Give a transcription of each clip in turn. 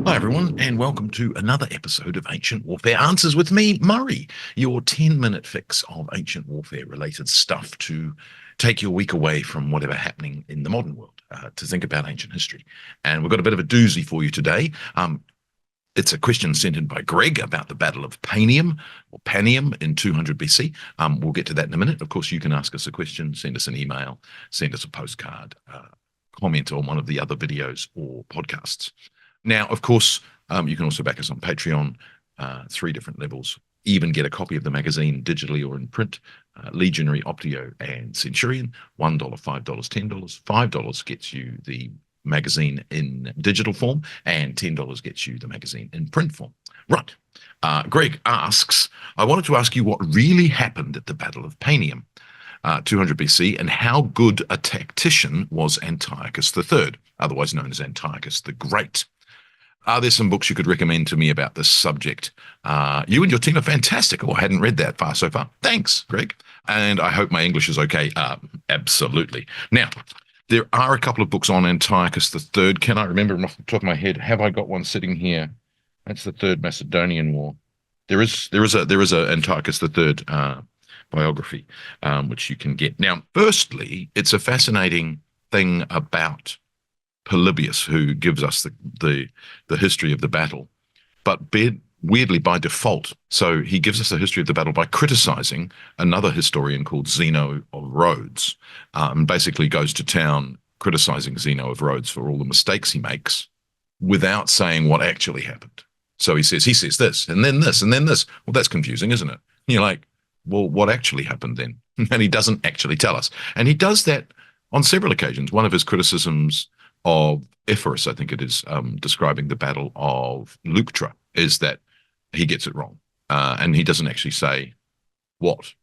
Hi, everyone, and welcome to another episode of Ancient Warfare Answers with me, Murray, your 10-minute fix of ancient warfare-related stuff to take your week away from whatever happening in the modern world, to think about ancient history. And we've got a bit of a doozy for you today. It's a question sent in by Greg about the Battle of Panium, or Panium in 200 BC. We'll get to that in a minute. Of course, you can ask us a question, send us an email, send us a postcard, comment on one of the other videos or podcasts. Now, of course, you can also back us on Patreon, 3 different levels. Even get a copy of the magazine digitally or in print. Legionary, Optio, and Centurion. $1, $5, $10. $5 gets you the magazine in digital form, and $10 gets you the magazine in print form. Right. Greg asks, I wanted to ask you what really happened at the Battle of Panium, 200 BC, and how good a tactician was Antiochus III, otherwise known as Antiochus the Great. Are there some books you could recommend to me about this subject? You and your team are fantastic. Oh, I hadn't read that far so far. Thanks, Greg. And I hope my English is okay. Absolutely. Now, there are a couple of books on Antiochus III. Can I remember off the top of my head? Have I got one sitting here? That's the Third Macedonian War. There is a Antiochus III biography, which you can get. Now, firstly, it's a fascinating thing about Polybius, who gives us the history of the battle, but weirdly by default. So he gives us the history of the battle by criticizing another historian called Zeno of Rhodes, and basically goes to town criticizing Zeno of Rhodes for all the mistakes he makes without saying what actually happened. So he says this, and then this, and then this. Well, that's confusing, isn't it? And you're like, well, what actually happened then? And he doesn't actually tell us. And he does that on several occasions. One of his criticisms of Epirus, I think it is, describing the Battle of Leuctra, is that he gets it wrong. And he doesn't actually say what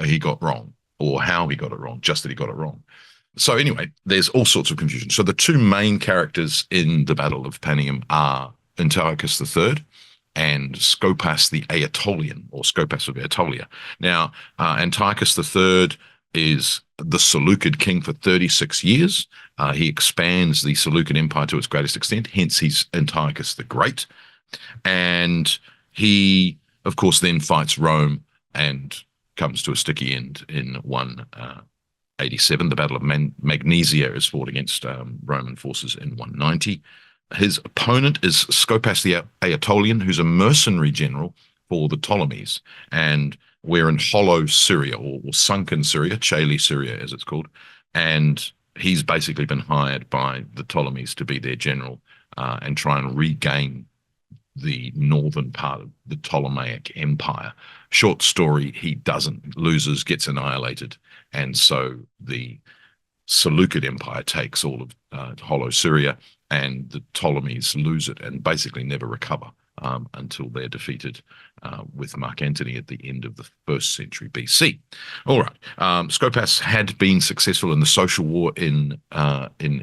he got wrong or how he got it wrong, just that he got it wrong. So anyway, there's all sorts of confusion. So the 2 main characters in the Battle of Panium are Antiochus III and Scopas the Aetolian, or Scopas of Aetolia. Now, Antiochus III is the Seleucid king for 36 years. He expands the Seleucid Empire to its greatest extent, hence he's Antiochus the Great. And he, of course, then fights Rome and comes to a sticky end in 187. The Battle of Magnesia is fought against Roman forces in 190. His opponent is Scopas the Aetolian, who's a mercenary general for the Ptolemies. And we're in hollow Syria, or sunken Syria, Chale Syria as it's called, and he's basically been hired by the Ptolemies to be their general and try and regain the northern part of the Ptolemaic Empire. Short story, he doesn't, loses, gets annihilated, and so the Seleucid Empire takes all of hollow Syria, and the Ptolemies lose it and basically never recover until they're defeated with Mark Antony at the end of the 1st century BC. All right. Scopas had been successful in the social war in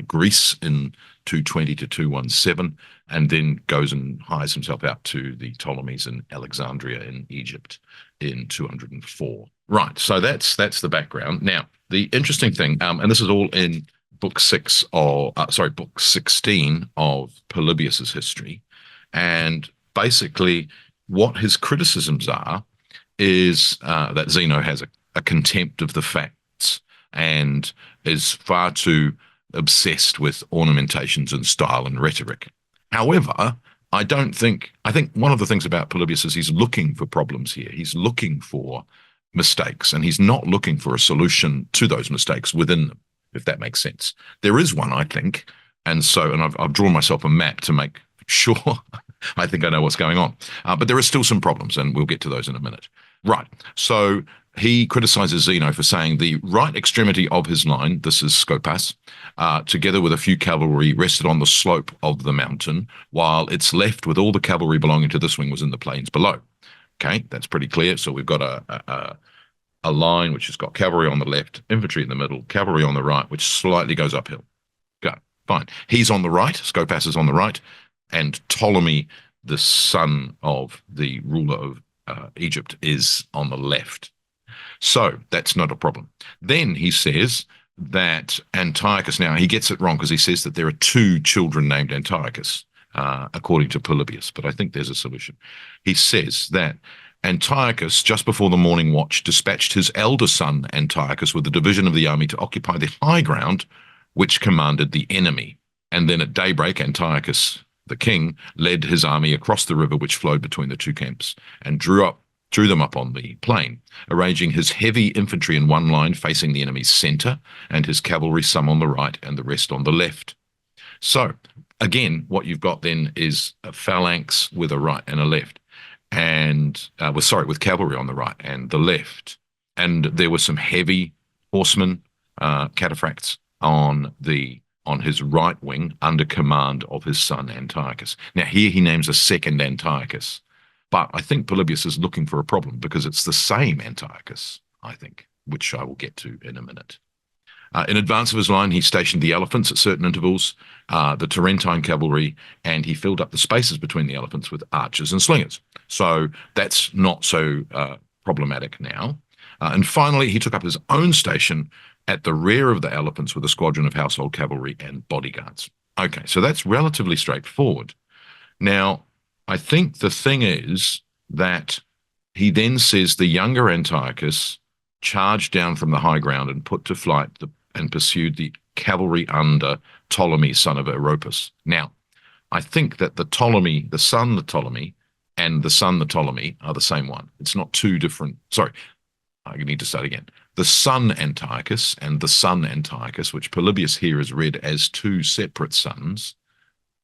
Greece in 220 to 217, and then goes and hires himself out to the Ptolemies in Alexandria in Egypt in 204. Right. So that's the background. Now, the interesting thing, and this is all in book 16 of Polybius's history, and basically what his criticisms are is that Zeno has a contempt of the facts and is far too obsessed with ornamentations and style and rhetoric. However, I think one of the things about Polybius is he's looking for problems here. He's looking for mistakes, and he's not looking for a solution to those mistakes within them, if that makes sense. There is one, I think, and I've drawn myself a map to make sure I think I know what's going on. But there are still some problems, and we'll get to those in a minute. Right. So he criticizes Zeno for saying the right extremity of his line, this is Scopas, together with a few cavalry, rested on the slope of the mountain, while its left, with all the cavalry belonging to this wing, was in the plains below. Okay, that's pretty clear. So we've got a line which has got cavalry on the left, infantry in the middle, cavalry on the right, which slightly goes uphill. Go, fine. He's on the right, Scopas is on the right, and Ptolemy, the son of the ruler of Egypt, is on the left. So that's not a problem. Then he says that Antiochus, now he gets it wrong because he says that there are 2 children named Antiochus. according to Polybius, but I think there's a solution. He says that Antiochus, just before the morning watch, dispatched his elder son Antiochus with a division of the army to occupy the high ground, which commanded the enemy. And then at daybreak, Antiochus, the king, led his army across the river which flowed between the two camps and drew them up on the plain, arranging his heavy infantry in one line facing the enemy's centre, and his cavalry some on the right and the rest on the left. So, again, what you've got then is a phalanx with a right and a left, and with cavalry on the right and the left. And there were some heavy horsemen, cataphracts, on his right wing under command of his son Antiochus. Now, here he names a second Antiochus. But I think Polybius is looking for a problem because it's the same Antiochus, I think, which I will get to in a minute. In advance of his line, he stationed the elephants at certain intervals, the Tarentine cavalry, and he filled up the spaces between the elephants with archers and slingers. So that's not so problematic now. And finally, he took up his own station at the rear of the elephants with a squadron of household cavalry and bodyguards. Okay, so that's relatively straightforward. Now, I think the thing is that he then says the younger Antiochus charged down from the high ground and put to flight and pursued the cavalry under Ptolemy, son of Europus. Now, I think that the son the Ptolemy, and the son the Ptolemy are the same one. It's not two different. Sorry, I need to start again. The son Antiochus and the son Antiochus, which Polybius here is read as two separate sons,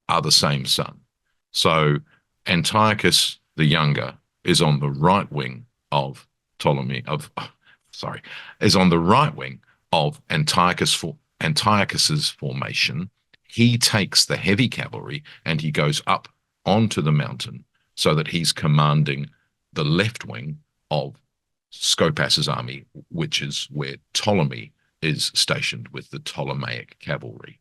are the same son. So Antiochus the younger is on the right wing of Antiochus's formation. He takes the heavy cavalry and he goes up onto the mountain so that he's commanding the left wing of Scopus's army, which is where Ptolemy is stationed with the Ptolemaic cavalry.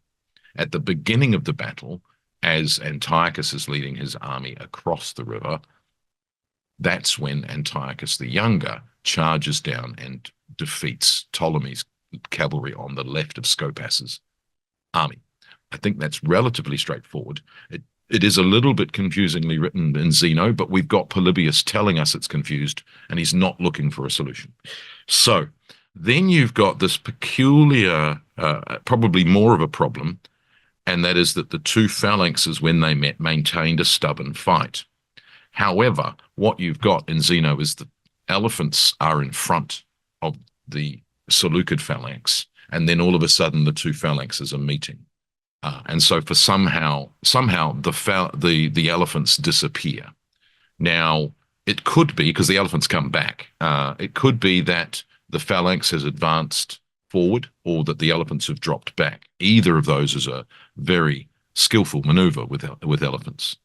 At the beginning of the battle, as Antiochus is leading his army across the river, that's when Antiochus the younger charges down and defeats Ptolemy's cavalry on the left of Scopus's army. I think that's relatively straightforward. It is a little bit confusingly written in Zeno, but we've got Polybius telling us it's confused, and he's not looking for a solution. So then you've got this peculiar, probably more of a problem, and that is that the two phalanxes, when they met, maintained a stubborn fight. However, what you've got in Zeno is the elephants are in front of the Seleucid phalanx, and then all of a sudden the two phalanxes are meeting. And so for somehow the elephants disappear. Now, it could be, because the elephants come back, it could be that the phalanx has advanced forward or that the elephants have dropped back. Either of those is a very skillful maneuver with elephants.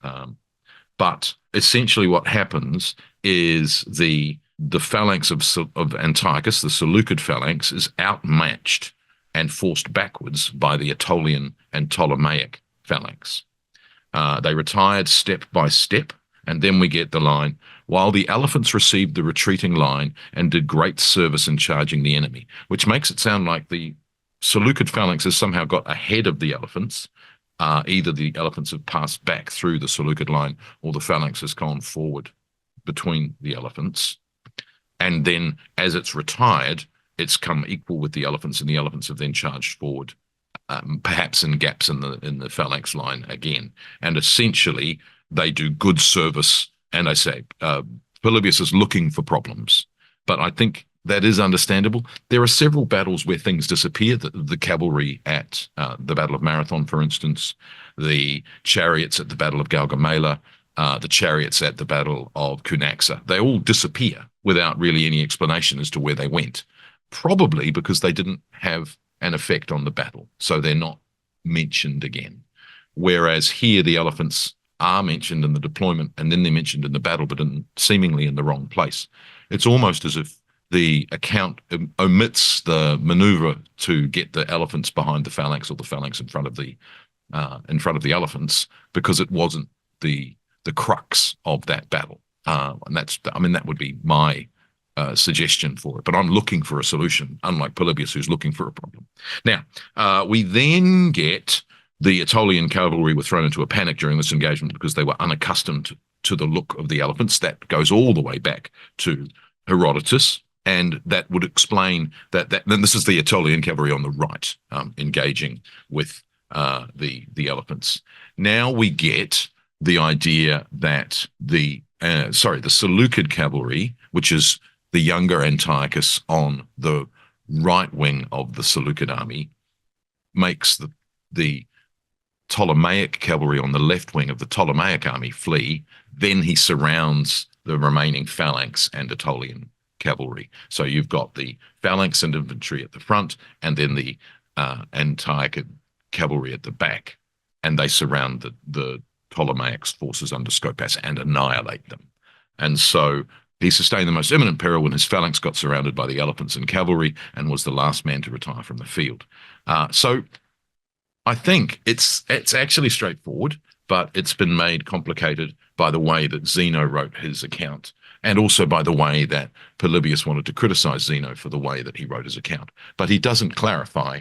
But essentially what happens is the phalanx of Antiochus, the Seleucid phalanx, is outmatched and forced backwards by the Aetolian and Ptolemaic phalanx. They retired step by step, and then we get the line, while the elephants received the retreating line and did great service in charging the enemy, which makes it sound like the Seleucid phalanx has somehow got ahead of the elephants. Either the elephants have passed back through the Seleucid line or the phalanx has gone forward between the elephants. And then as it's retired, it's come equal with the elephants, and the elephants have then charged forward, perhaps in gaps in the phalanx line again. And essentially, they do good service. And I say, Polybius is looking for problems, but I think that is understandable. There are several battles where things disappear. The cavalry at the Battle of Marathon, for instance, the chariots at the Battle of Gaugamela, the chariots at the Battle of Cunaxa. They all disappear without really any explanation as to where they went. Probably because they didn't have an effect on the battle, so they're not mentioned again. Whereas here, the elephants are mentioned in the deployment, and then they're mentioned in the battle, but seemingly in the wrong place. It's almost as if the account omits the maneuver to get the elephants behind the phalanx or the phalanx in front of the elephants, because it wasn't the crux of that battle. And that would be my suggestion for it, but I'm looking for a solution, unlike Polybius, who's looking for a problem. Now, we then get The Aetolian cavalry were thrown into a panic during this engagement because they were unaccustomed to the look of the elephants. That goes all the way back to Herodotus, and that would explain that. Then this is the Aetolian cavalry on the right, engaging with the elephants. Now we get the idea that the Seleucid cavalry, which is the younger Antiochus on the right wing of the Seleucid army, makes the Ptolemaic cavalry on the left wing of the Ptolemaic army flee. Then he surrounds the remaining phalanx and Aetolian cavalry. So you've got the phalanx and infantry at the front, and then the Antiochid cavalry at the back, and they surround the Ptolemaic forces under Scopas and annihilate them. And so he sustained the most imminent peril when his phalanx got surrounded by the elephants and cavalry and was the last man to retire from the field. So I think it's actually straightforward, but it's been made complicated by the way that Zeno wrote his account, and also by the way that Polybius wanted to criticize Zeno for the way that he wrote his account. But he doesn't clarify.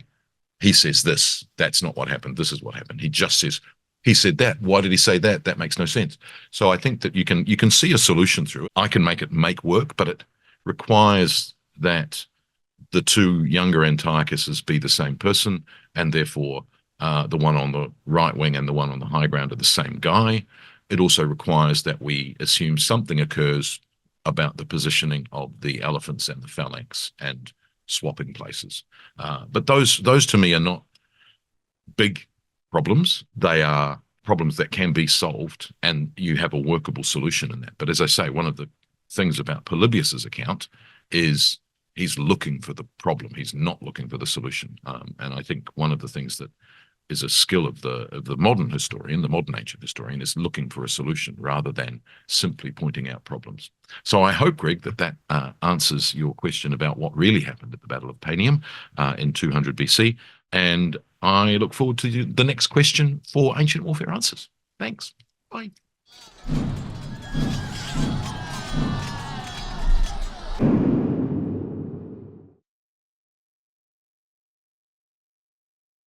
He says this, that's not what happened, this is what happened. He just says, he said that. Why did he say that? That makes no sense. So I think that you can see a solution through it. I can make it work, but it requires that the two younger Antiochuses be the same person, and therefore the one on the right wing and the one on the high ground are the same guy. It also requires that we assume something occurs about the positioning of the elephants and the phalanx and swapping places. But those to me are not big problems. They are problems that can be solved, and you have a workable solution in that. But as I say, one of the things about Polybius's account is he's looking for the problem. He's not looking for the solution. And I think one of the things that is a skill of the modern historian, the modern ancient historian, is looking for a solution rather than simply pointing out problems. So I hope, Greg, that answers your question about what really happened at the Battle of Panium in 200 BC. And I look forward to the next question for Ancient Warfare Answers. Thanks. Bye.